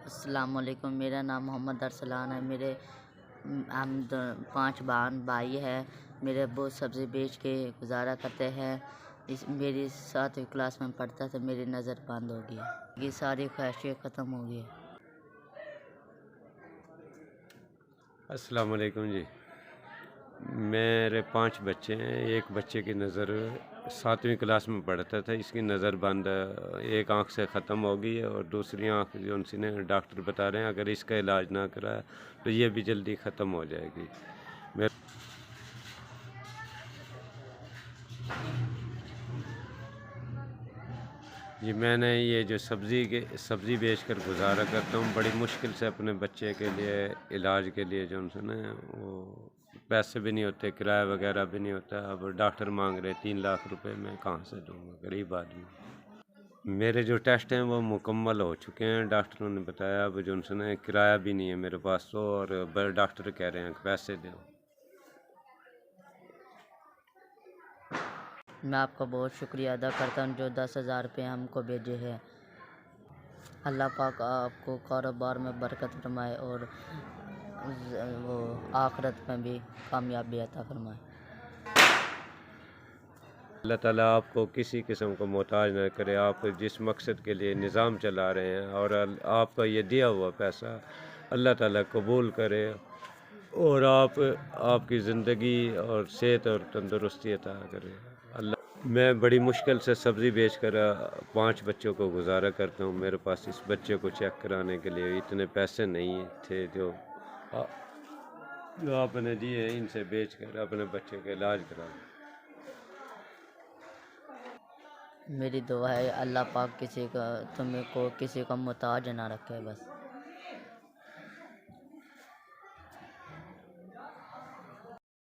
السلام علیکم، میرا نام محمد ارسلان ہے۔ ہم 5 بھائی ہیں۔ میرے ابو سبزی بیچ کے گزارا کرتے ہیں۔ میری 7ویں کلاس میں پڑھتا تھا، میری نظر بند ہو گئی، یہ ساری خواہشیں ختم ہو گئی۔ السلام علیکم جی، میرے 5 بچے ہیں۔ ایک بچے کی نظر 7ویں کلاس میں پڑھتا تھا، اس کی نظر بند ایک آنکھ سے ختم ہو گئی ہے، اور دوسری آنکھ جو ان سے ڈاکٹر بتا رہے ہیں اگر اس کا علاج نہ کرایا تو یہ بھی جلدی ختم ہو جائے گی۔ جی میں نے یہ جو سبزی بیچ کر گزارا کرتا ہوں، بڑی مشکل سے اپنے بچے کے لیے علاج کے لیے جو ان سے نا وہ پیسے بھی نہیں ہوتے، کرایہ وغیرہ بھی نہیں ہوتا۔ اب ڈاکٹر مانگ رہے 3 لاکھ روپے، میں کہاں سے دوں گا، غریب آدمی۔ میرے جو ٹیسٹ ہیں وہ مکمل ہو چکے ہیں، ڈاکٹروں نے بتایا اب جو ان سے نا کرایہ بھی نہیں ہے میرے پاس تو، اور ڈاکٹر کہہ رہے ہیں کہ پیسے دو۔ میں آپ کا بہت شکریہ ادا کرتا ہوں جو 10,000 روپے ہم کو بھیجے ہیں۔ اللہ پاک آپ کو کاروبار میں برکت فرمائے اور وہ آخرت میں بھی کامیابی عطا فرمائے۔ اللہ تعالیٰ آپ کو کسی قسم کو محتاج نہ کرے، آپ جس مقصد کے لیے نظام چلا رہے ہیں اور آپ کا یہ دیا ہوا پیسہ اللہ تعالیٰ قبول کرے، اور آپ کی زندگی اور صحت اور تندرستی عطا کرے اللہ۔ میں بڑی مشکل سے سبزی بیچ کر 5 بچوں کو گزارا کرتا ہوں۔ میرے پاس اس بچے کو چیک کرانے کے لیے اتنے پیسے نہیں تھے جو آپ نے دیے، ان سے بیچ کر اپنے بچے کا علاج کرا۔ میری دعا ہے اللہ پاک کسی کا محتاج نہ رکھے بس۔